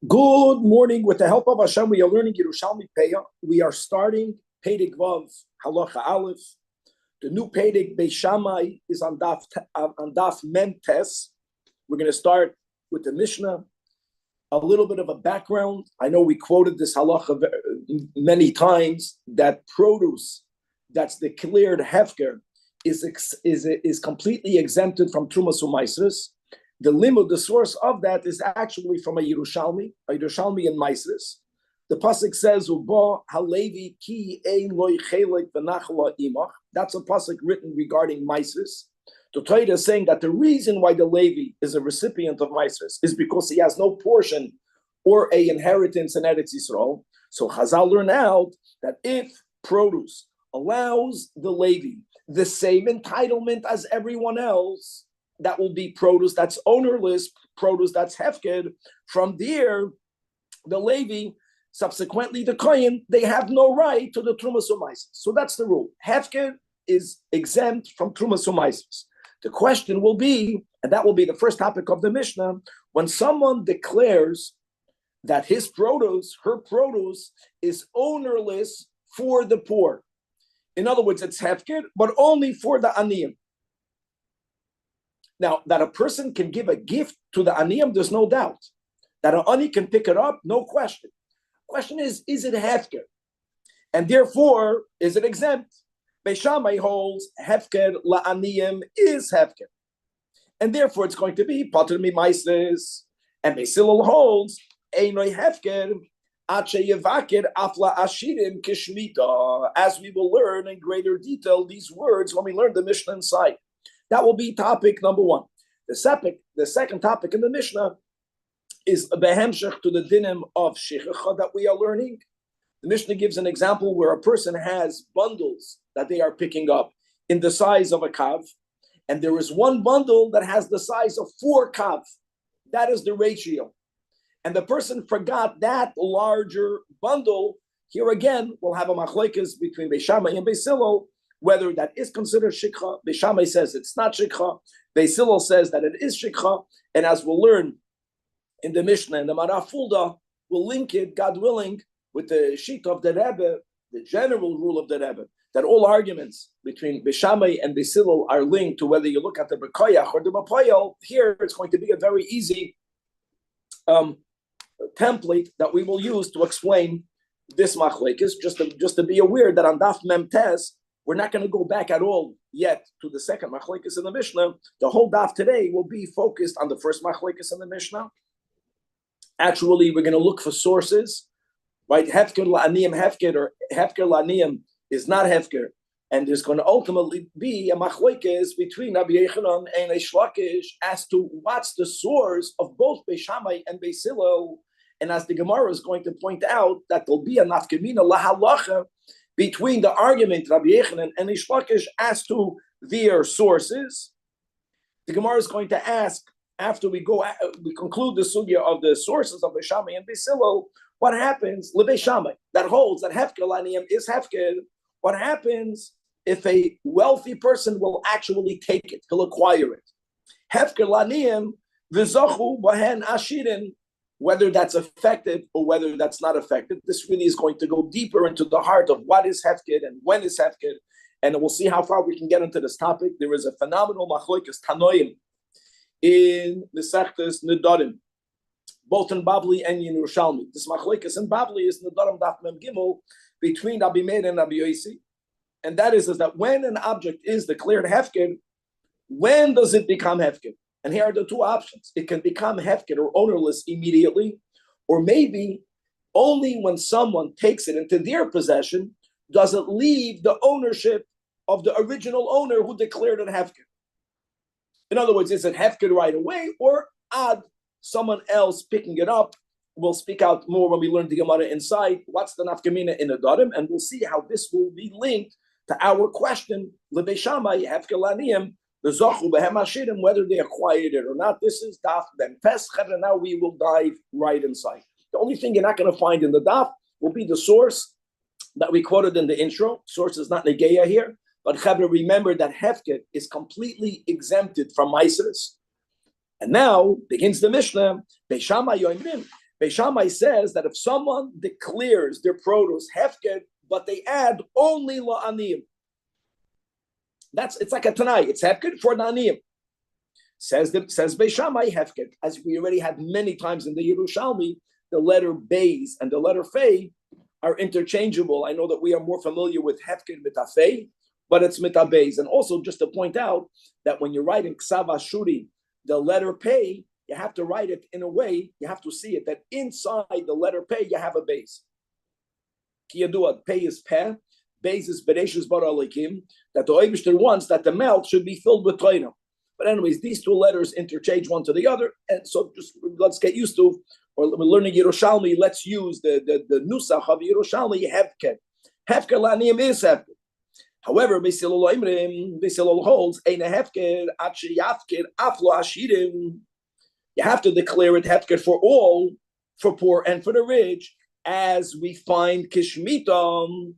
Good morning. With the help of Hashem, we are learning Yerushalmi Peah. We are starting Pedig Vav Halacha Aleph. The new Pedig Beis Shammai is on Daf Mem Tes. We're going to start with the Mishnah. A little bit of a background. I know we quoted this halacha many times that produce that's declared hefker is completely exempted from Trumas U'Maisros. The limud, the source of that, is actually from a Yerushalmi in Maisros. The pasuk says, "Uba halevi ki ein loy chelek v'nachla imach." That's a pasuk written regarding Maisros. The Torah is saying that the reason why the Levi is a recipient of Maisros is because he has no portion or a inheritance in Eretz Yisrael. So Chazal learn out that if produce allows the Levi the same entitlement as everyone else, that will be produce that's ownerless, produce that's hefked. From there, the Levi, subsequently the Kohen, they have no right to the Trumas U'Maisros. So that's the rule. Hefked is exempt from Trumas U'Maisros. The question will be, and that will be the first topic of the Mishnah, when someone declares that his produce, her produce, is ownerless for the poor. In other words, it's hefked, but only for the aniyim. Now, that a person can give a gift to the aniyim, there's no doubt. That an ani can pick it up, no question. Question is it hefker? And therefore, is it exempt? Beis Shammai holds hefker la'aniyim is hefker. And therefore, it's going to be patur mimaisros. And Beis Hillel holds einoi hefker ache yevaker afla ashirim kishmita. As we will learn in greater detail these words when we learn the Mishnah inside. That will be topic number one. The second topic in the Mishnah is a behemshech to the dinim of shechicha that we are learning. The Mishnah gives an example where a person has bundles that they are picking up in the size of a kav, and there is one bundle that has the size of 4 kav. That is the ratio. And the person forgot that larger bundle. Here again, we'll have a machlokes between Beis Shammai and Beis Hillel, whether that is considered shikha. Beis Shammai says it's not shikha. Beis Hillel says that it is shikha. And as we'll learn in the Mishnah and the Marafulda, we'll link it, God willing, with the sheet of the Rebbe, the general rule of the Rebbe, that all arguments between Beis Shammai and Beis Hillel are linked to whether you look at the Bekoyach or the Bapoyel. Here, it's going to be a very easy template that we will use to explain this machlekes, just to be aware that on Daf Mem Tes, we're not going to go back at all yet to the second machlekes in the Mishnah. The whole daf today will be focused on the first machlekes in the Mishnah. Actually, we're going to look for sources, right? Hefker la'aniyim hefker, or hefker la'aniyim is not hefker. And there's going to ultimately be a machlekes between Rabbi Yechanan and Reish Lakish as to what's the source of both Beis Shammai and Beis Hillel. And as the Gemara is going to point out, that there'll be a nafkamina lahalacha between the argument Rabbi Yechanan and Reish Lakish as to their sources. The Gemara is going to ask, after we conclude the sugya of the sources of Beis Shammai and Beis Hillel, what happens, Lebeis Shammai, that holds that hefker la'aniyim is hefker, what happens if a wealthy person will actually take it, he'll acquire it? Hefker la'aniyim v'zachu b'hen ashirin, whether that's effective or whether that's not effective. This really is going to go deeper into the heart of what is hefker and when is hefker, and we'll see how far we can get into this topic. There is a phenomenal machlokes tanoim in Mesechtes Nedarim, both in Bavli and in Yerushalmi. This machlokes in Bavli is Nedarim Daf Mem Gimel between Rabbi Meir and Rabbi Yossi, and that is that when an object is declared hefker, when does it become hefker? And here are the two options. It can become hefker or ownerless immediately, or maybe only when someone takes it into their possession does it leave the ownership of the original owner who declared it hefker. In other words, is it hefker right away, or ad someone else picking it up? We'll speak out more when we learn the Gemara inside. What's the nafkamina in the Darim? And we'll see how this will be linked to our question, Lebeis Shammai, hefker la'aniyim, the Zachu b'hem ashirim, whether they acquired it or not. This is Daf Mem Tes, and now we will dive right inside. The only thing you're not going to find in the Daf will be the source that we quoted in the intro. Source is not Negeya here, but Chavre, remember that hefker is completely exempted from Maisros. And now begins the Mishnah. Beis Shammai yoimrim Beis Shammai says that if someone declares their produce hefker, but they add only la'aniyim, it's like a tanai. It's hefker for la'aniyim. Says Beis Shammai hefker. As we already had many times in the Yerushalmi, the letter beis and the letter fei are interchangeable. I know that we are more familiar with hefker mitafei, but it's mitabeis. And also, just to point out that when you're writing ksav ashuri, the letter pei, you have to write it in a way, you have to see it, that inside the letter pei, you have a base. Ki yadua, pei is peh, base is bereshus bara alikim, that the Eibishter wants that the mouth should be filled with Torah. But anyways, these two letters interchange one to the other, and so just let's get used to, or we're learning Yerushalmi, let's use the nusach of Yerushalmi, hefker. Hefker la'aniyim is hefker. However, Beis Hillel holds, ein hefker at sheyafker aflo ashirim. You have to declare it hefker for all, for poor and for the rich, as we find kishmita,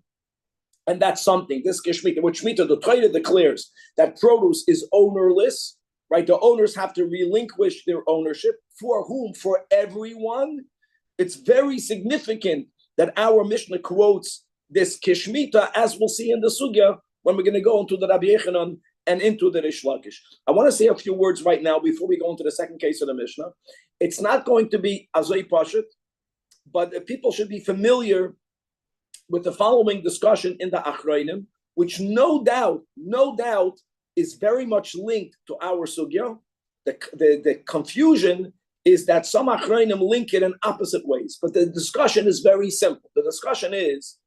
and that's something. This kishmita, which Shmita, the Torah declares that produce is ownerless, right? The owners have to relinquish their ownership. For whom? For everyone. It's very significant that our Mishnah quotes this kishmita, as we'll see in the sugya when we're going to go into the Rabbi Yechanan and into the Rish Lakish. I want to say a few words right now before we go into the second case of the Mishnah. It's not going to be Azay Pashut, but people should be familiar with the following discussion in the Achrayim, which no doubt is very much linked to our sugya. The confusion is that some Achrayim link it in opposite ways, but the discussion is very simple. The discussion is,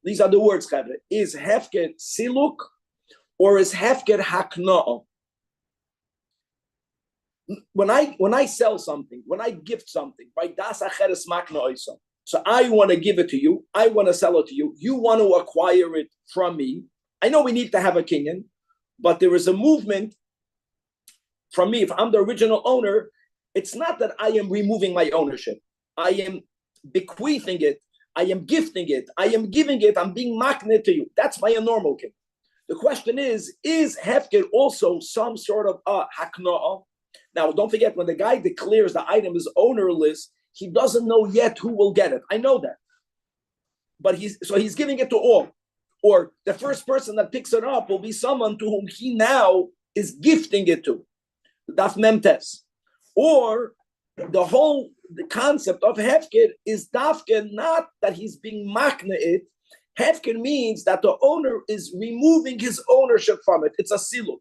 these are the words, is hefker siluk or is hefker hakna'ah? When I sell something, when I gift something, right? Das acheres makna oisam. So I want to give it to you. I want to sell it to you. You want to acquire it from me. I know we need to have a kinyan, but there is a movement from me. If I'm the original owner, it's not that I am removing my ownership. I am bequeathing it. I am gifting it. I am giving it. I'm being makneh to you. That's my normal king. The question is hefker also some sort of hakna'ah? Now, don't forget, when the guy declares the item is ownerless, he doesn't know yet who will get it. I know that. But he's giving it to all. Or the first person that picks it up will be someone to whom he now is gifting it to. Daf memtes. Or the concept of hefker is dafker, not that he's being makna it. Hefker means that the owner is removing his ownership from it. It's a siluk.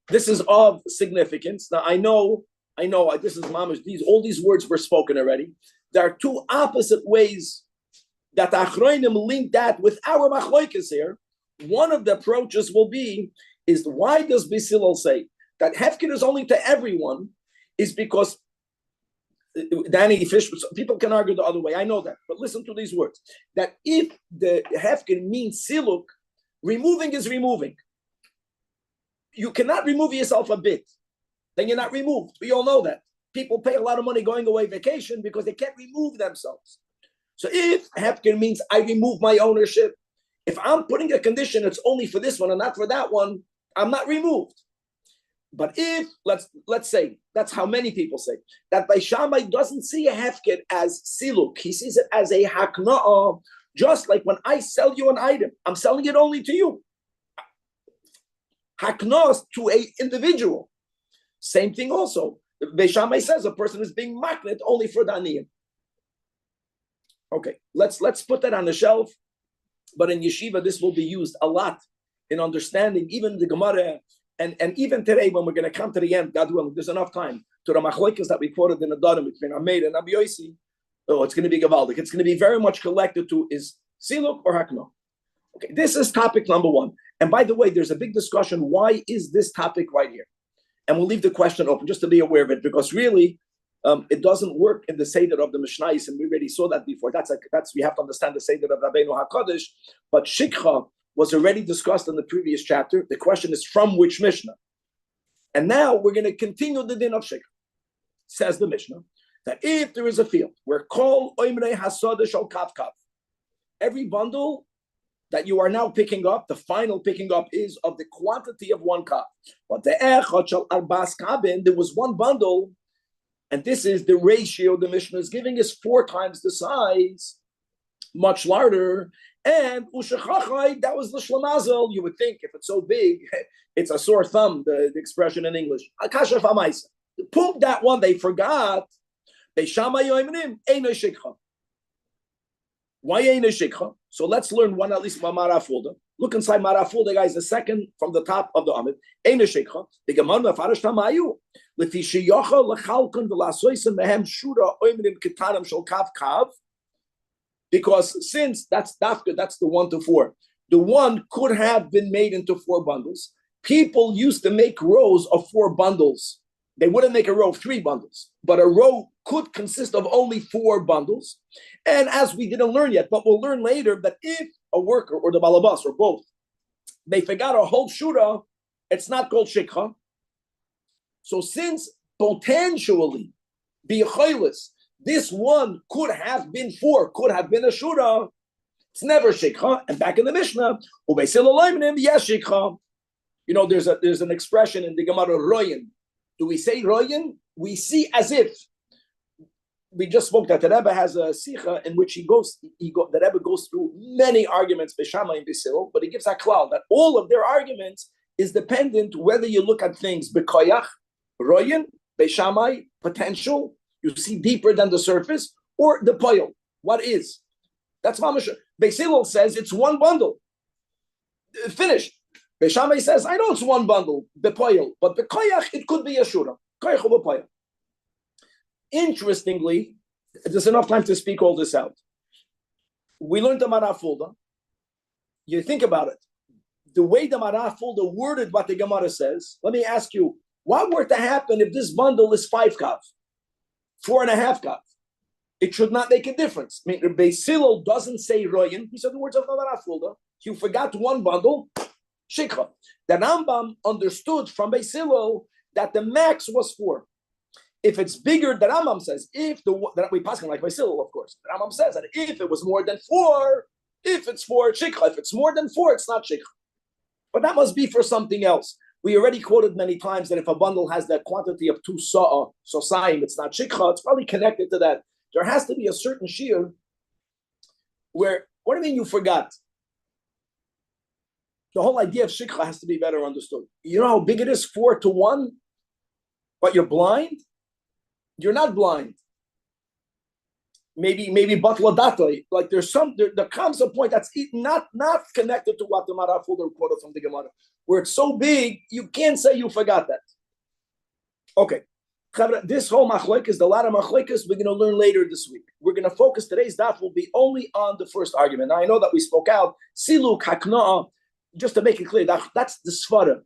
This is of significance. Now I know. This is mamash. All these words were spoken already. There are two opposite ways that Achroinim link that with our machloikes here. One of the approaches will be is why does Beis Hillel say that hefker is only to everyone? Is because Danny Fish. People can argue the other way. I know that, but listen to these words. That if the hefker means siluk, removing is removing. You cannot remove yourself a bit. Then you're not removed. We all know that. People pay a lot of money going away vacation because they can't remove themselves. So if hefker means I remove my ownership, if I'm putting a condition it's only for this one and not for that one, I'm not removed. But if, let's say, that's how many people say, that Beis Shammai doesn't see a hefker as siluk. He sees it as a hakna'ah, just like when I sell you an item, I'm selling it only to you. Hakna'ah to an individual. Same thing also. Beis Shammai says a person is being maknet only for daniyim. Okay, let's put that on the shelf. But in yeshiva, this will be used a lot in understanding even the Gemara, and even today when we're going to come to the end, God willing, there's enough time to the machlokas that we quoted in the Darim between Ameir and Rabbi Yossi. Oh, it's going to be gavaldik. It's going to be very much collected to is siluk or hakno. Okay, this is topic number one. And by the way, there's a big discussion. Why is this topic right here? And we'll leave the question open just to be aware of it, because really it doesn't work in the Seder of the Mishnayos, and we already saw that before. That's we have to understand the Seder of Rabbeinu HaKadosh. But Shikha was already discussed in the previous chapter. The question is from which Mishnah? And now we're going to continue the din of Shikha. Says the Mishnah that if there is a field where kol oimrei hasada shal kav kav, every bundle that you are now picking up, the final picking up is of the quantity of one cup. But the echad shal arbas kabin, there was one bundle And this is the ratio the Mishnah is giving is 4 times the size, much larger. And ushachachai, that was the shlamazel. You would think if it's so big, it's a sore thumb, the expression in English. Akasha famaisa. Poop that one, they forgot. Why ain't a shikha? So let's learn one at least from Marafulda. Look inside Marafulda, guys, the second from the top of the Amid. Ain't a shikha. The Gemara mefarish tamayu. Lefi sheyocha lechalkon v'lasoisen mehem shura oimrim ketanim shel kav kav. Because since that's dafka, that's the 1 to 4. The one could have been made into 4 bundles. People used to make rows of 4 bundles. They wouldn't make a row of 3 bundles, but a row could consist of only 4 bundles. And as we didn't learn yet, but we'll learn later that if a worker or the balabas or both, they forgot a whole shura, it's not called shikha. So since potentially bi'chaylis, this one could have been 4, could have been a shura, it's never shikha. And back in the Mishnah, yes shikha. You know, there's an expression in the Gemara royin. Do we say royin? We see as if. We just spoke that the Rebbe has a sicha in which the Rebbe goes through many arguments, Beshama and Besil, but he gives a klal that all of their arguments is dependent whether you look at things bekoyach, royin, Beshamai, potential, you see deeper than the surface, or the poil. What is? That's mamash. Besil says it's 1 bundle. Finished. Beshamai says, I know it's 1 bundle, bepoil, but bekoyach, it could be a shura. Koyach or bepoil. Interestingly, there's enough time to speak all this out. We learned the Marafulda. You think about it. The way the Marafulda worded what the Gemara says, let me ask you, what were to happen if this bundle is 5 kav, 4.5 kav? It should not make a difference. I mean, Rabbi Silo doesn't say royin. He said the words of the Marafulda. You forgot 1 bundle, shikha. The Rambam understood from Rabbi Silo that the max was 4. If it's bigger, the Rambam says, that we pass like Basil, of course. The Rambam says that if it was more than 4, if it's 4, it's shikha. If it's more than 4, it's not shikha. But that must be for something else. We already quoted many times that if a bundle has that quantity of 2 sa'im, it's not shikha. It's probably connected to that. There has to be a certain shear where, what do you mean you forgot? The whole idea of shikha has to be better understood. You know how big it is, 4 to 1, but you're blind? You're not blind. Maybe batla data. Like there comes a point that's not connected to what the Marafulda quoted from the Gemara, where it's so big you can't say you forgot that. Okay, this whole machlokes, the lot of machlokes, we're going to learn later this week. We're going to focus, today's daf will be only on the first argument. Now I know that we spoke out siluk hakna, just to make it clear that's the svara.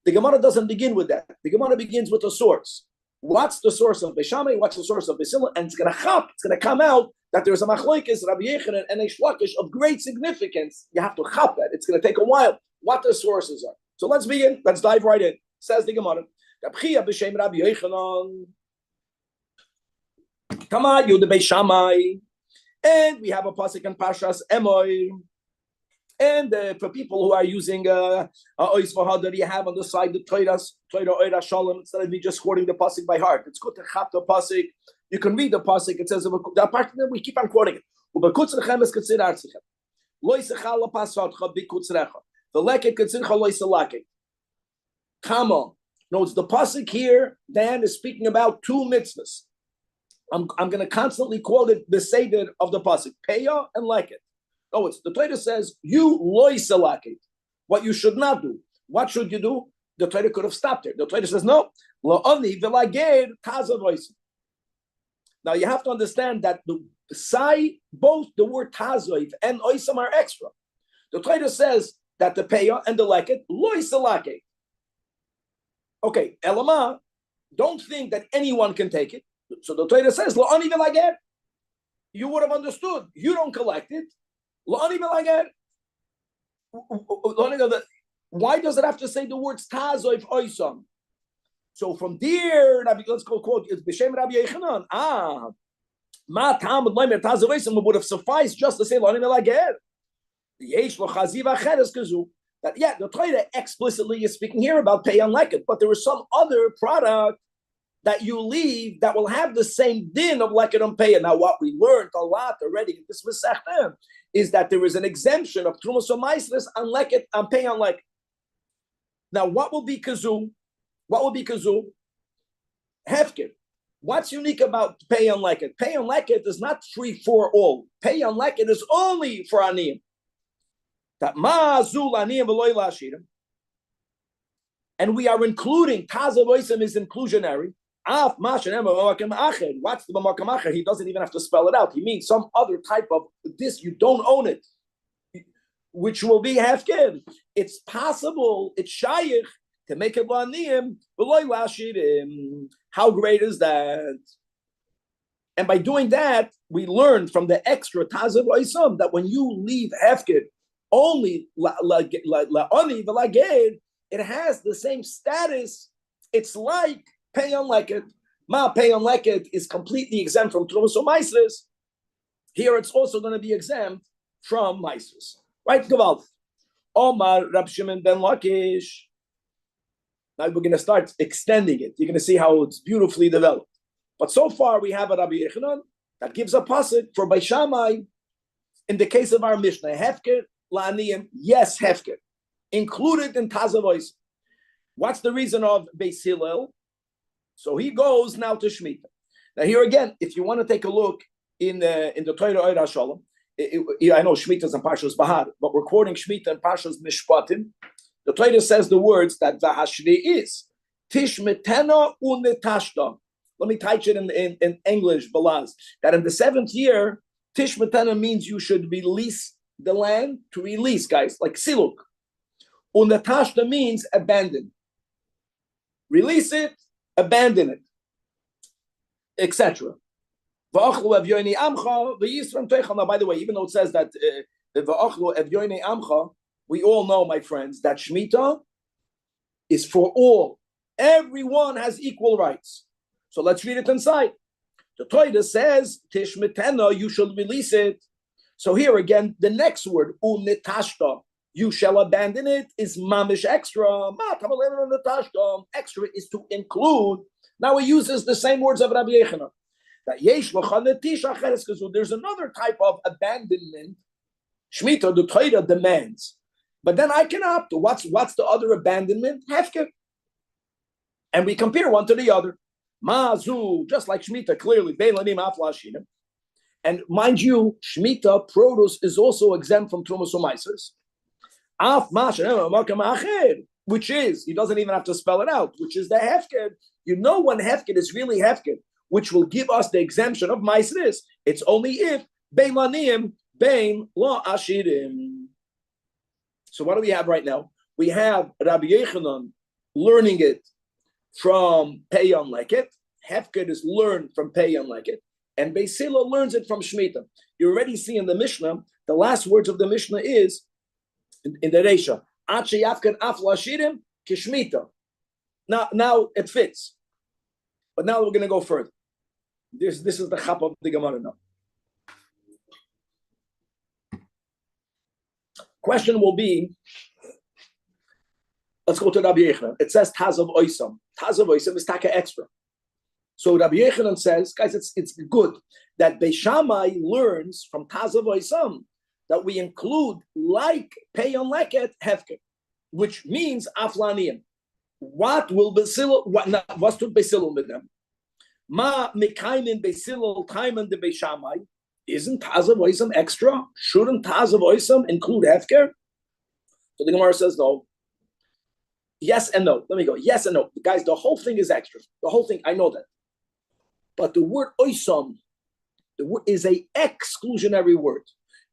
The Gemara doesn't begin with that. The Gemara begins with a source. What's the source of Beishamai? What's the source of Beisila? And it's going to come out that there's a machlokes, Rabbi Yechanan and Eish Lakish of great significance. You have to chap that. It's going to take a while. What the sources are. So let's begin. Let's dive right in. Says the Gemara. Rabbi Yechanan. Come on, you the Beishamai. And we have a pasuk in Parshas Emor. And for people who are using Ois Vahadar, you have on the side the Torah Oira Shalom, instead of me just quoting the pasuk by heart. It's good to chap the pasuk. You can read the pasuk. It says the part that we keep on quoting it. The leket consider loisalake. Come on. Notice the pasuk here. Dan is speaking about 2 mitzvahs. I'm going to constantly quote it, the seder of the pasuk, peya and leket. Oh, the Torah says, you loisalake. What you should not do. What should you do? The Torah could have stopped there. The Torah says, no. Now you have to understand that both the word tazoiv and oisam are extra. The Torah says that the peya and the leket, loisalake. Okay, elama, don't think that anyone can take it. So the Torah says, la'ani v'lager. You would have understood. You don't collect it. Why does it have to say the words tazoiv oisam? So from there, let's go quote, it's b'shem Rabbi Yechanan. Ma Talmud leimer tazoiv oisam would have sufficed just to say la'ani v'lager. Yesh lo chaziv acheres kazu. That the Torah explicitly is speaking here about pay and leket, but there was some other product that you leave that will have the same din of leket on payah. Now, what we learned a lot already in this Masechta is that there is an exemption of Trumas or Maasros on leket on payah on leket. Now, what will be kazoo? What will be kazoo? Hefker. What's unique about pay on leket? Pay on leket is not free for all. Pay on leket is only for aniyim. That ma'azul aniyim v'loy la'ashirim. And we are including tazav oisem is inclusionary. Af ma'ashenem b'makam acher. What's the b'makam acher? He doesn't even have to spell it out. He means some other type of this. You don't own it, which will be hefker. It's possible. It's shayich to make it la'aniyim v'loy la'ashirim. How great is that? And by doing that, we learn from the extra tazav oisam that when you leave hefker only la'ani v'laged, it has the same status. It's like pay on leket. Ma pay on leket is completely exempt from Trumas or Maasros. Here it's also going to be exempt from Maasros. Right? Gewalt. Omar Rab Shimon ben Lakish. Now we're going to start extending it. You're going to see how it's beautifully developed. But so far we have a Rabbi Yechanan that gives a pasuk for Bei Shammai in the case of our Mishnah. Hefker la'aniyim, yes, hefker. Included in tazav oisem. What's the reason of Beis Hillel? So he goes now to Shemitah. Now here again, if you want to take a look in the Torah Oyer HaShalom, I know Shemitah is in Parshas Bahar, but we're quoting Shemitah in Parshas Mishpatim. The Torah says the words that Vahashvi is Tishmetena unetashta. Let me type it in English, Balaz. That in the 7th year, Tishmetena means you should release the land to release, guys, like siluk. Unetashta means abandon. Release it, abandon it, etc. Now, by the way, even though it says that we all know, my friends, that Shemitah is for all. Everyone has equal rights. So let's read it inside. The Torah says, Tishmetena, you shall release it. So here again, the next word, unetashta, you shall abandon it, is mamish extra. Extra is to include. Now he uses the same words of Rabbi Yechanan. That there's another type of abandonment. Shemitah, the Torah demands. But then I can opt. What's the other abandonment? Hefker. And we compare one to the other. Mazu, just like Shemitah, clearly. And mind you, Shemitah, produce is also exempt from Trumas or Maasros. Which is, he doesn't even have to spell it out, which is the hefker. You know when hefker is really hefker, which will give us the exemption of Maasros. It's only if bein laniyim, bein la ashirim. So what do we have right now? We have Rabbi Yechanan learning it from Pei on Leket. Hefker is learned from Pei on Leket. And Beis Hillel learns it from Shemitah. You already see in the Mishnah, the last words of the Mishnah is, in the Reisha, Ache Yafkan Af Lashirim Kishmita. Now it fits. But now we're going to go further. This is the chap of the Gemara now. Question will be, let's go to Rabbi Yechanan. It says Tazav Oisam. Tazav Oisam is taka extra. So Rabbi Yechanan says, guys, it's good that Beis Shammai learns from Tazav Oisam that we include like pay on leket hefker, which means aflaniyim. What will Beis what's to Beis Hillel with them? Ma mekaymin Beis Hillel taiman de Beis Shammai. Isn't Tazav Oisam extra? Shouldn't Tazav Oisam include hefker? So the Gemara says no. Yes and no. Let me go. Yes and no. Guys, the whole thing is extra. The whole thing, I know that. But the word Oisam, the word is a exclusionary word.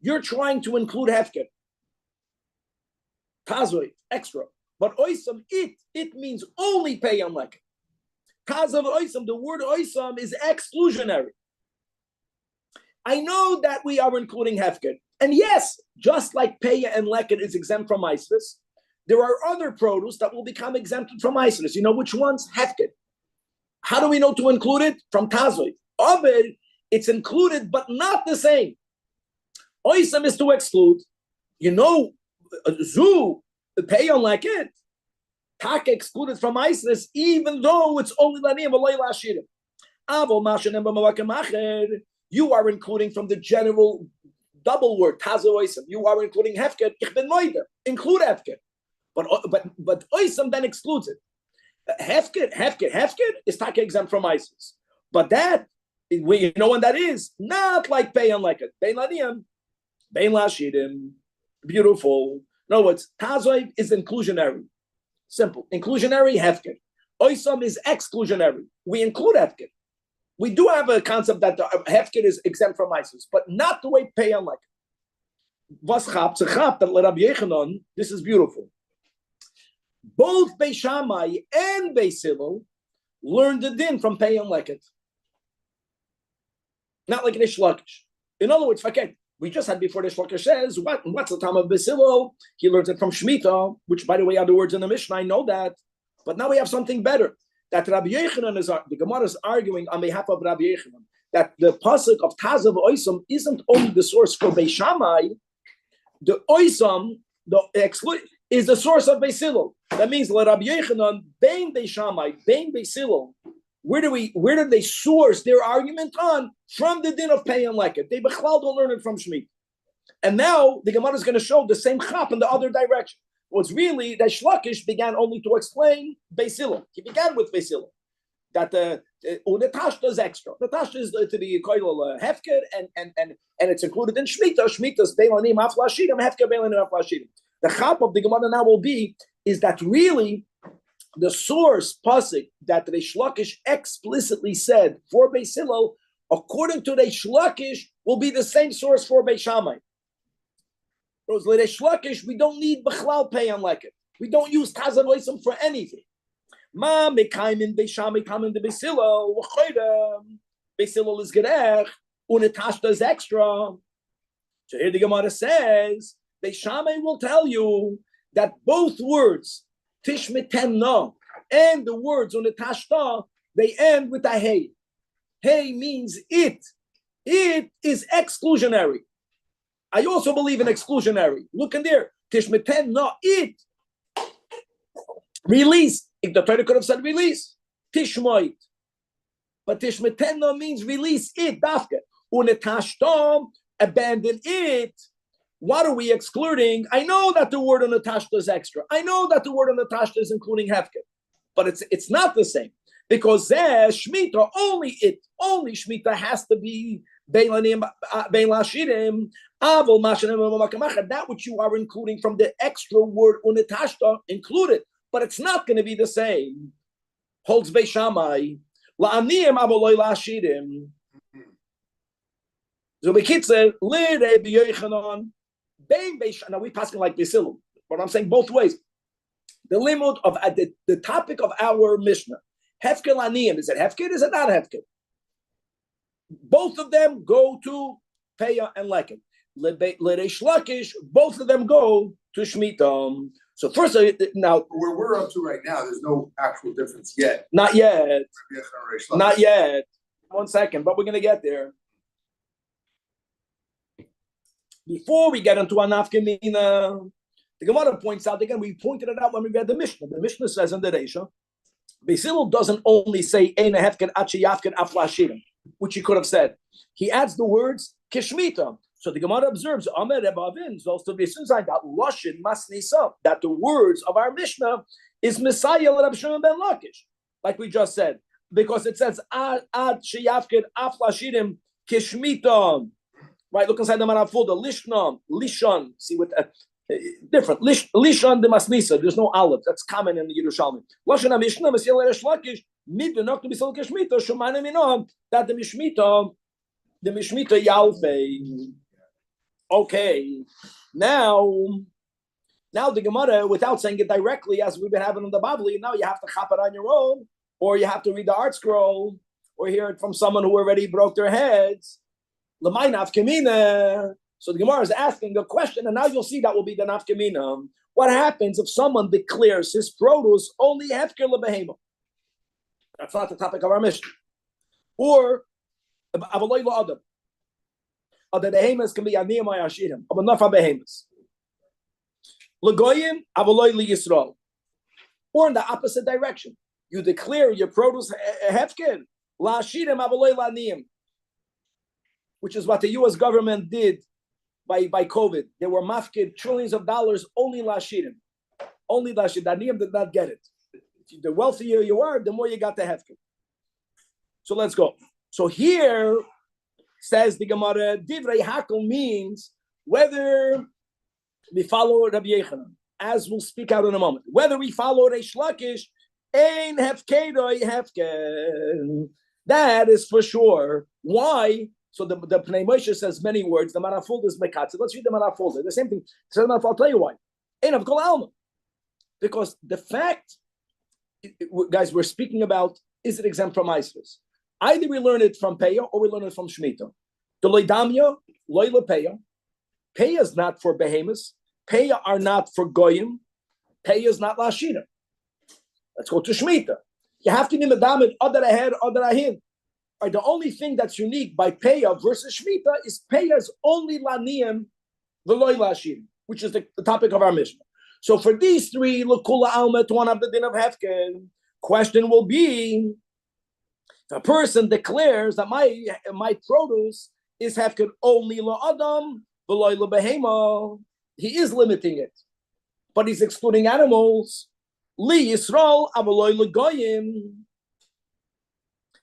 You're trying to include hefker. Tazoy, extra. But Oisam, it means only pay on leket. Tazav Oisam, the word Oisam is exclusionary. I know that we are including hefker. And yes, just like pay and leket is exempt from Maasros, there are other produce that will become exempted from Maasros. You know which ones? Hefker. How do we know to include it? From Tazoy. Ovid, it's included, but not the same. Oisam is to exclude. You know, Zu, pay on leket. Taka excluded from ISIS, even though it's only laniyim v'loy lashirim. Avol mashanem b'malakem acher. You are including from the general double word taza oisam. You are including hefker. Ich bin moide. Include hefker, but oisam then excludes it. Hefker is taka exempt from ISIS, but that you know when that is not like pay and like it. Bein laniyim, bein lashirim. Beautiful. No, it's tazoy is inclusionary. Simple. Inclusionary, hefker. Oisam is exclusionary. We include hefker. We do have a concept that the hefker is exempt from ISIS, but not the way pay and like it. Was chap to chap that Rabbi Yechanan, this is beautiful. Both Beis Shammai and Beis Hillel learned the din from pay and like it. Not like Rish Lakish. In other words, forget. We just had before the Lakish says, what's the time of Beis Hillel? He learns it from Shemitah, which, by the way, are the words in the Mishnah. I know that. But now we have something better. That Rabbi Yechanan the Gemara is arguing on behalf of Rabbi Yechanan, that the pasuk of Tazav Oisam isn't only the source for Beis Shammai. The Oisam, is the source of Beis Hillel. That means Rabbi Yechanan, Bein Beis Shammai, Bein Beis Hillel. Where did they source their argument on? From the din of pay and like it. They bechlal don't learn it from Shemitah. And now the Gemara is going to show the same chap in the other direction. What's really that Shlakish began only to explain Beis Hillel. He began with Beis Hillel. That the Tashta is extra. The Tashta is to the koilel hefker and it's included in Shemitah. Shemitah's beilanim aflashirim, hefker beilanim aflashirim. The chap of the Gemara now will be is that really the source pasuk that Reish Lakish explicitly said for Beis Hillel, according to Reish Lakish, will be the same source for Beis Shammai. Because Reish Lakish, we don't need bechlal pay on like it. We don't use tazav oisam for anything. Ma mekayim Beis Shammai kamen the Beis Hillel v'choydem. Beis Hillel is gerech unetashta is extra. So here the Gemara says Beis Shammai will tell you that both words tishmiten no and the words unetashta they end with a hey. Hey means it. It is exclusionary. I also believe in exclusionary. Look in there. Tishmeten no it. Release. If the Torah could have said release. Tishmoit. But tishmeten no means release it. Dafke. Unetashta, abandon it. What are we excluding? I know that the word unetashta is extra. I know that the word unetashta is including hefker. But it's not the same. Because there, Shemitah, only Shemitah has to be Beilanim, Beilashirim, Avol, Mashanim, that which you are including from the extra word unetashta included. But it's not going to be the same. Holds Beis Shammai, La'aniyim, Avoloi Lashirim. So Bekitzer, Lire B'Yochanan, Bein Beis, now we passing like Beis Hillel, but I'm saying both ways. The limit of the topic of our Mishnah. Hefker laniyim, is it hefker? Is it not hefker? Both of them go to Peah and Lekem. L'Reish Lakish, both of them go to Shemitah. So first, now where we're up to right now, there's no actual difference yet. Not yet. Not yet. 1 second, but we're going to get there. Before we get into Anaf Gemina, the Gemara points out again. We pointed it out when we read the Mishnah. The Mishnah says in the Reisha, Beis Hillel doesn't only say Eina Hefker Achi Yafker Aflashirim, which he could have said. He adds the words Kishmita. So the Gemara observes Amer Rebavin also that Lashon Masnisa, that the words of our Mishnah is Messiah Reb Shimon ben Lakish, like we just said, because it says Ad Sheyafker Aflashirim Kishmita. Right, look inside the Maraful, the Lishon, see what different. Lishon de Masnisa, there's no aleph. That's common in the Yerushalmi. Lashon HaMishnah, Messiah Reish Lakish, Midu Nokta B'Sol Kishmita, Shumana Minom, that the Mishmita Yalfei. Okay, now the Gemara, without saying it directly, as we've been having in the Bavli, now you have to chop it on your own, or you have to read the art scroll, or hear it from someone who already broke their heads. L'may nafkamina. So the Gemara is asking a question, and now you'll see that will be the nafkamina. What happens if someone declares his produce only hefker lebehema? That's not the topic of our mission. Or avaloi la'adam. Other behemoths can be aniyim ayashirim. But not for behemoths. L'goyim avaloi liYisrael. or in the opposite direction. You declare your produce hefker, la'ashirim avolei la'aniyim, which is what the U.S. government did by COVID. They were mafkid trillions of dollars only la'ashirim. Only la'ashirim. The aniyim did not get it. The wealthier you are, the more you got the hefker. So let's go. So here says the Gemara, Divrei Hakel means whether we follow Rabbi Yechanan, as we'll speak out in a moment. Whether we follow Reish Lakish, ein hefkedoi hefker. That is for sure. Why? So the Pnei Moshe says many words. The Manafulda is Mekatze. Let's read the Manafulda. The same thing. So I'll tell you why. Ein of Kol Alma. Because the fact, guys, we're speaking about, is it exempt from Isras? Either we learn it from Peah or we learn it from Shemitah. The Loidamya, Loila Peah. Peah is not for behemoths. Peah are not for Goyim. Peah is not Lashina. Let's go to Shemitah. You have to be Medamid, Adar Aher, Adar Ahin. The only thing that's unique by Peah versus Shemitah is Peah is only Laniyim, the Loi Lashina, which is the topic of our Mishnah. So for these three, L'Kula Alma, to one of the din of Hefker, question will be, if a person declares that my produce is Hefker only La'adam, V'loi L'Behema, he is limiting it, but he's excluding animals. Li Yisrael, Avaloi L'Goyim.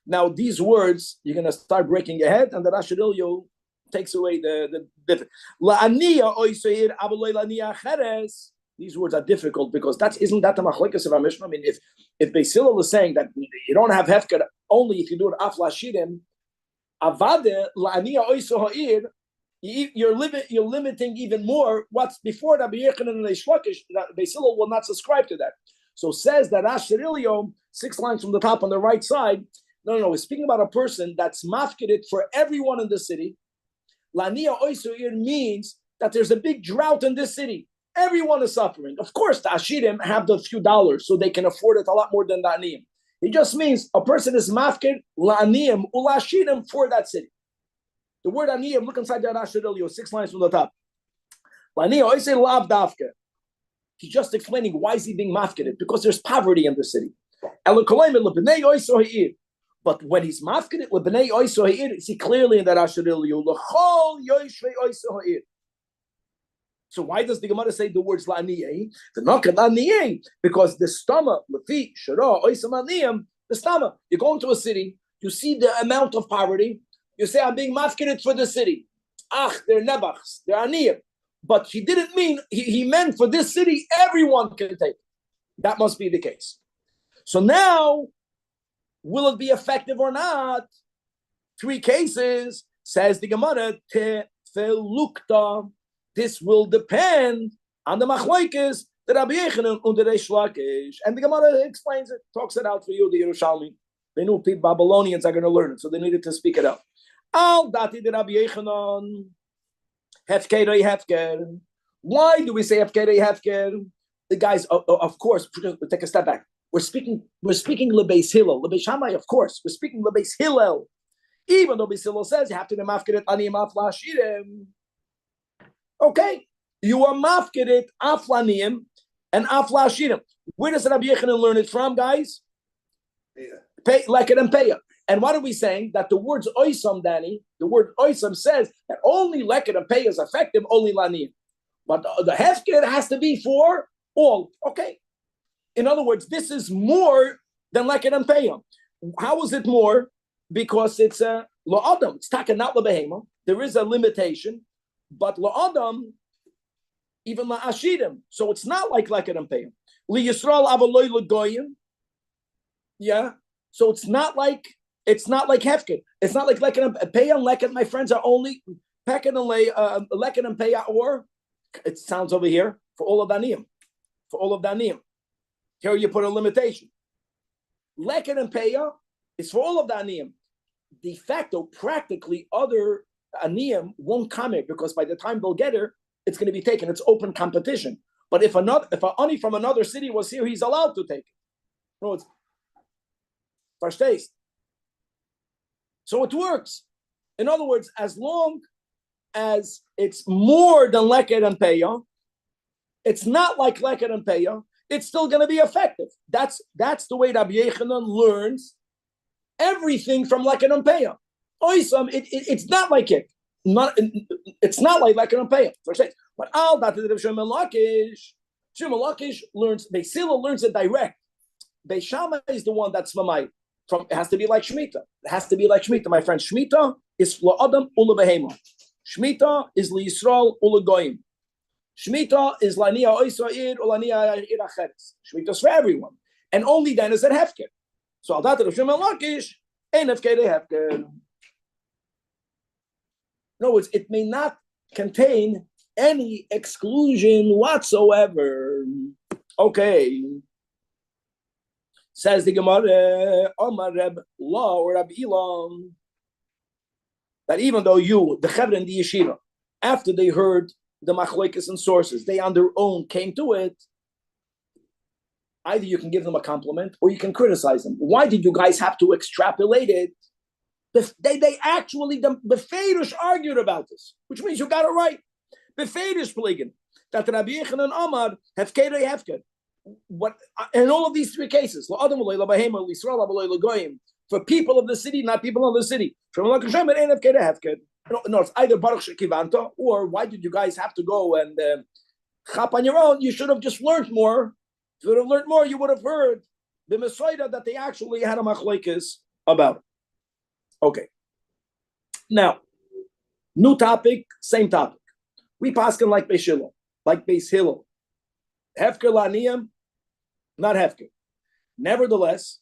Now these words, you're going to start breaking your head, and the Rashi Ilyo takes away the difference. La'aniya oiseir, Avaloi La'aniya Cheres. These words are difficult because isn't that the machlekes of our Mishnah? I mean, if Beis Hillel is saying that you don't have hefker only if you do it af lashirim, avade la'aniya oiso ha'ir, you're limiting even more what's before Rabbi Yechanan and Reish Lakish. Beis Hillel will not subscribe to that. So says that Rashi Ilyo, 6 lines from the top on the right side. No, we're speaking about a person that's mafkeded for everyone in the city. La'aniya oiso ha'ir means that there's a big drought in this city. Everyone is suffering. Of course, the Ashirim have the few dollars, so they can afford it a lot more than the Aniyim. It just means a person is mafkir la'aniyim ula'ashirim for that city. The word Aniyim, look inside the Rashi Ilyo, 6 lines from the top. La'aniyim, I say lav dafka. He's just explaining why is he being mafkir? Because there's poverty in the city. But when he's mafkir, you see clearly in the Rashi Ilyo, l'chol yoshvei oiso ha'ir. So why does the Gemara say the words la'aniyeh? The nakad la'aniyeh, because the stomach, lefi, shara, oisam aniyim, the stomach. You go into a city, you see the amount of poverty, you say, I'm being mafkirit for the city. They're nebachs, they're aniyim. But he didn't mean, he meant for this city, everyone can take it. That must be the case. So now, will it be effective or not? 3 cases, says the Gemara, tefelukta. This will depend on the machlokes, the Rabbi Yechanan and the Reish Lakish. And the Gemara explains it, talks it out for you, the Yerushalmi. They knew people, Babylonians are going to learn it, so they needed to speak it out. Al dati the Rabbi Yechanan, hefkerei hefker. Why do we say hefkerei hefker? The guys, of course, we'll take a step back. We're speaking lebeis Hillel, lebeis Shammai, of course. We're speaking lebeis Hillel. Even though beis Hillel says you have to be mafkeret aniyim af la'ashirim. Okay, you are mafkeret af laniyim and af la'ashirim. Where does Rabbi Yechanan learn it from, guys? Pay leket and peya. And what are we saying? That the words oisam, Danny, the word oisam says that only leket and peya is effective, only laniyim. But the hefker has to be for all. Okay. In other words, this is more than leket and peya. How is it more? Because it's a la'adam. It's taka, not labehema. There is a limitation. But la'adam, even la'ashirim. So it's not like leket and peya. Li Yisrael avaloi l'goyim. Yeah. So it's not like hefker. It's not like leket and peya and leket. My friends are only leket and peya, or it sounds over here for all of daniyim. For all of daniyim. Here you put a limitation. Leket and peya is for all of daniyim. De facto, practically other aniyim won't come here because by the time they'll get her, it's going to be taken. It's open competition. But if an ani from another city was here, he's allowed to take it. No, it's verstehst. So it works. In other words, as long as it's more than leket and peya, it's not like leket and peya. it's still going to be effective. That's the way Rabbi Yechanan learns everything from like an umpeya. It's not like it. It's not like an umpeya. But all that the Shimon Lakish learns. Beisila learns it direct. Beishama is the one that's mamay. It has to be like Shemitah. It has to be like Shemitah, my friend. Shemitah is la'adam ula behema. Shemitah is liYisrael ula goyim. Shemitah is laniya oisa'ir or laniya ir acheres. Shemitah is for everyone, and only then is it hefker. So al dat Rav Shimon Lakish ain't hefker hefker. In other words, it may not contain any exclusion whatsoever. Okay. Says the Gemara, Omar Reb Law or Rabbi Elam, that even though you, the Chevra and the Yeshiva, after they heard the machlokes and sources, they on their own came to it, either you can give them a compliment or you can criticize them. Why did you guys have to extrapolate it? They actually, the Feirush argued about this, which means you got it right. The Feirush pligin, that Rabbi Yechon and Omar have Kedei Hefker. What in all of these three cases, for people of the city, not people of the city. No, it's either Baruch Shekivanta or why did you guys have to go and chap on your own? You should have just learned more. If you would have learned more, you would have heard the Messiah that they actually had a machlokes about it. Okay. Now, new topic, same topic. We paskin like Beis Hillel, like Beis Hillel. Hefker laniyam, not hefker. Nevertheless,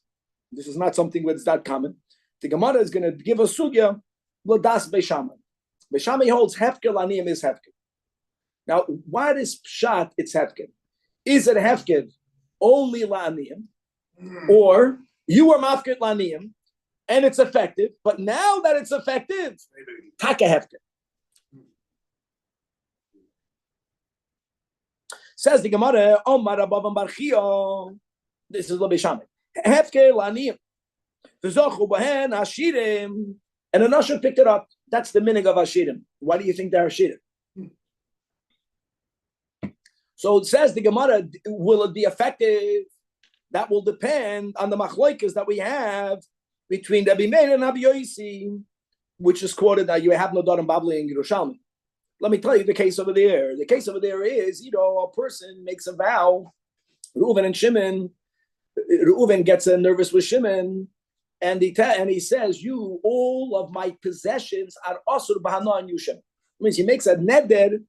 this is not something that's that common. The Gemara is going to give a sugya l'das Beis Shammai. Beis Shammai holds hefker laniyam is hefker. Now, what is pshat? It's hefker. Is it hefker only laniyam, or you are mafker laniyam and it's effective? But now that it's effective, taka hefker. Says the Gemara, Omar Abavam Barchio. This is Rabbi Shammai. Hefker laniyim. V'zochu b'hen ashirim. And a Nashon picked it up. That's the minig of ashirim. Why do you think they're ashirim? So it says the Gemara, will it be effective? That will depend on the machlokes that we have between Rabbi Meir and Rabbi Yosi, which is quoted that you have no Dorim Babli in Yerushalmi. Let me tell you the case over there. The case over there is, a person makes a vow, Reuven and Shimon. Reuven gets nervous with Shimon, and he says, "You, all of my possessions are asur b'hana and Yushem." It means he makes a neder,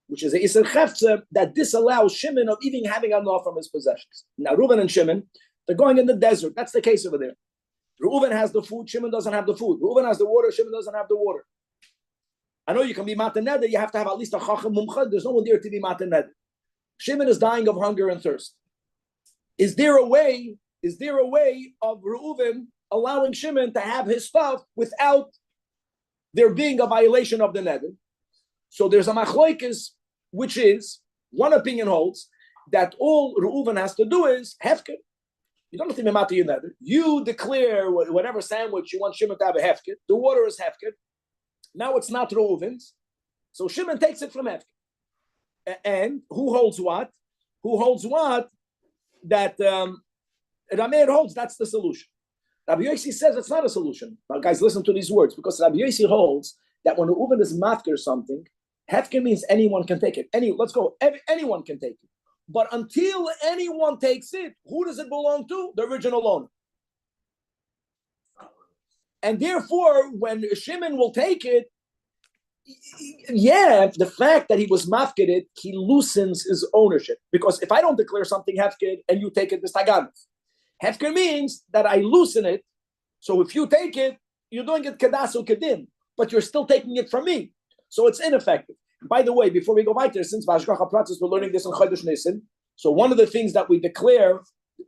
which is a iser chefza, that disallows Shimon of even having enough from his possessions. Now, Reuven and Shimon, they're going in the desert. That's the case over there. Reuven has the food, Shimon doesn't have the food. Reuven has the water, Shimon doesn't have the water. I know you can be matan neder. You have to have at least a chacham mumcha. There's no one there to be matan neder. Shimon is dying of hunger and thirst. Is there a way of Reuven allowing Shimon to have his stuff without there being a violation of the neder? So there's a machlokes, which is one opinion holds that all Reuven has to do is hefker. You don't have to be matan your neder. You declare whatever sandwich you want Shimon to have a hefker. The water is hefker. Now it's not Reuven's, so Shimon takes it from Hefker. And who holds what? Who holds what? That Rameir holds that's the solution. Rabbi Yossi says it's not a solution. Now, guys, listen to these words, because Rabbi Yossi holds that when Reuven is mafker something, Hefker means anyone can take it. Anyone can take it. But until anyone takes it, who does it belong to? The original owner. And therefore, when Shimon will take it, the fact that he was mafked, he loosens his ownership. Because if I don't declare something hefked and you take it, this taganas. Hefker means that I loosen it. So if you take it, you're doing it kedasu kedin, but you're still taking it from me. So it's ineffective. By the way, before we go weiter, since Vashgacha Pratzis, we're learning this in Chodesh Nisan. So one of the things that we declare,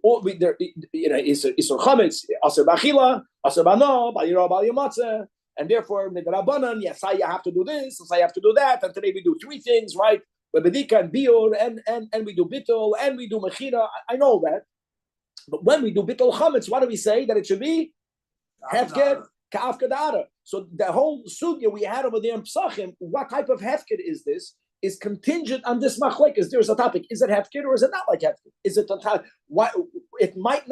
is chametz, aser b'achila, aser b'no, b'yiro, b'yamatze, and therefore midrabanan, yes, I have to do this, I have to do that, and today we do three things, right? Bedika and biur, and we do bittul, and we do mechira. I know that, but when we do bittul chametz, what do we say that it should be? Hefker ka'af kadara. So the whole sugya we had over there in Psachim, what type of hefker is this? is contingent on this machlekes. There's a topic: is it hefker or is it not like hefker? Is it why it might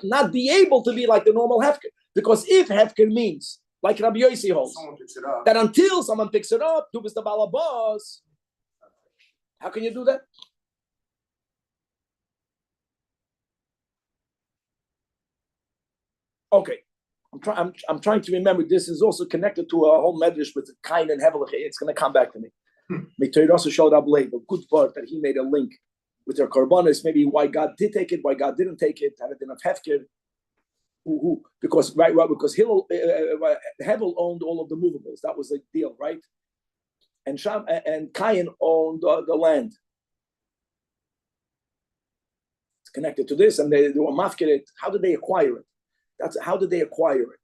not be able to be like the normal hefker, because if hefker means like Rabbi Yossi holds that until someone picks it up, tu bist the balabas. How can you do that? Okay, I'm trying to remember. This is also connected to a whole medrash with Kain and Hevel. It's going to come back to me. Meitoid also showed up late, but good part that he made a link with their korbanos. Maybe why God did take it, why God didn't take it. Had it enough hefker? Because Hevel owned all of the movables. That was the deal, right? And Kain owned the land. It's connected to this, and they were mafkir. How did they acquire it? How did they acquire it?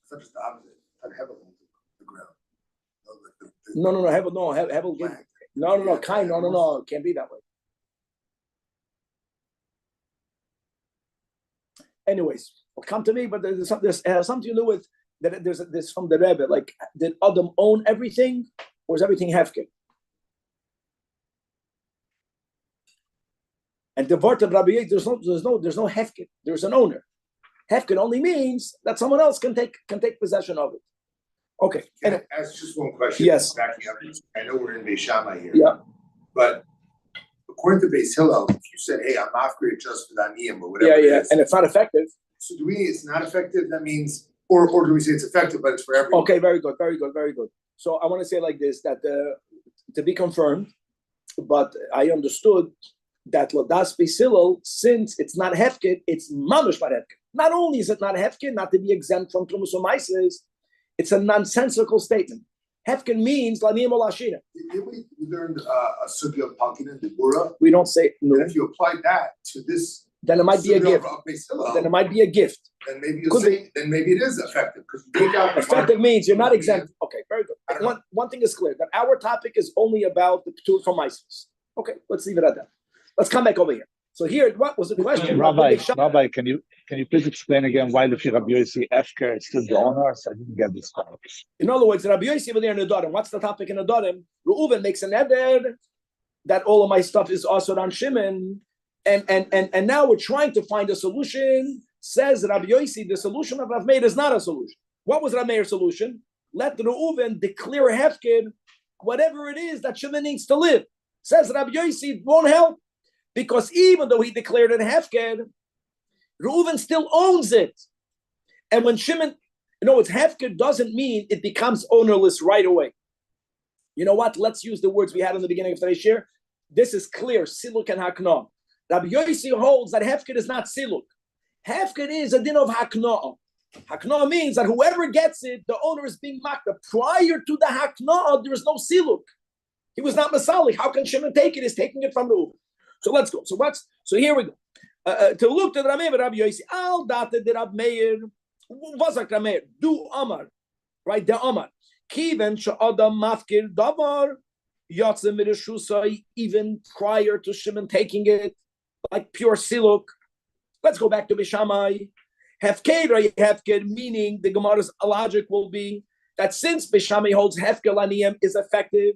It's not just the opposite. Hevel owns the ground. No, Hevel didn't. No, Kain, no, it can't be that way. Anyways, it'll come to me, but there's something to do with that. There's this from the Rebbe. Like, did Adam own everything, or is everything hefker? And the word of Rabbi, there's no hefker. There's an owner. Hefker only means that someone else can take possession of it. Okay. Can I ask just one question? Yes. Backing up. I know we're in Beis Shammai here. Yeah. But according to Beis Hillel, if you said, "Hey, I'm off-grid just for the aniyim," or whatever it is, and it's not effective. So it's not effective? That means, or do we say it's effective, but it's for everyone? Okay, very good. So I want to say like this, that to be confirmed, but I understood that Ladas Beis Hillel, since it's not hefker, it's mamish not hefker. Not only is it not hefker, not to be exempt from Trumas Umaises, it's a nonsensical statement. Hefker means laniyim ol hashina. We learned a sugya of palkin and debura. We don't say no. And if you apply that to this, then it might be a gift. Then it might be a gift. Then maybe it is effective, because you take out effective means you're not exempt. Okay, very good. One thing is clear, that our topic is only about the P'tur from ISIS. Okay, let's leave it at that. Let's come back over here. So here, what was the question? Rabbi, can you please explain again why the Rabbi Yossi Efker is still the owner? So I didn't get this part. In other words, Rabbi Yossi over there in the Nedarim. What's the topic in the Nedarim? Reuven makes an eder that all of my stuff is also on Shimon, and now we're trying to find a solution. Says Rabbi Yossi, the solution of Rav Meir is not a solution. What was Rav Meir's solution? Let Reuven declare hefker, whatever it is that Shimon needs to live. Says Rabbi Yossi, it won't help. Because even though he declared it hefker, Reuven still owns it. And when Shimon, it's hefker doesn't mean it becomes ownerless right away. You know what? Let's use the words we had in the beginning of today's year. This is clear, siluk and hakna. Rabbi Yossi holds that hefker is not siluk. Hefker is a din of hakna. Hakna means that whoever gets it, the owner is being makna. Prior to the hakna, there is no siluk. He was not masalik. How can Shimon take it? He's taking it from Reuven. So let's go. So here we go. To look to the Rabbi Yossi, al date de Rabbi Meir, vazak Rabbi Meir, du Amar, right? The Amar. Kiven she'adam mafkir davar, yatze mirishusai, even prior to Shimon taking it, like pure siluk. Let's go back to Beis Shammai. Hefker, meaning the Gemara's logic will be that since Beis Shammai holds hefker laniyim is effective,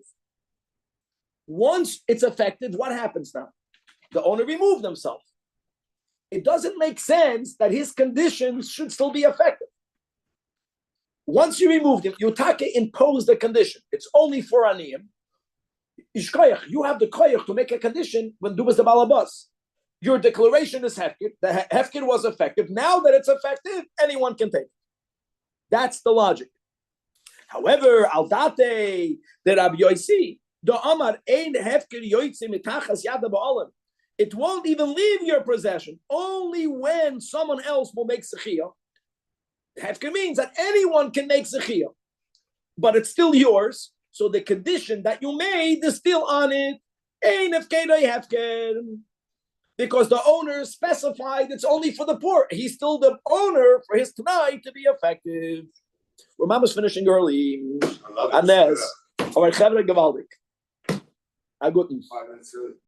once it's effective, what happens now? The owner removed himself. It doesn't make sense that his conditions should still be effective. Once you removed him, you impose the condition. It's only for aniyim. You have the koyach to make a condition when du was the balabas. Your declaration is hefker. The hefker was effective. Now that it's effective, anyone can take it. That's the logic. However, al date the Rabbi Yossi, the Amar ein hefker yoytze mitachas yada ba'olam. It won't even leave your possession. Only when someone else will make sechiyah. Hefker means that anyone can make sechiyah, but it's still yours. So the condition that you made is still on it. Ein hefker, because the owner specified it's only for the poor. He's still the owner for his tonight to be effective. Remember's finishing early. I love it. Anes. Aber Chevre gewaltig. A guten. 5 minutes early.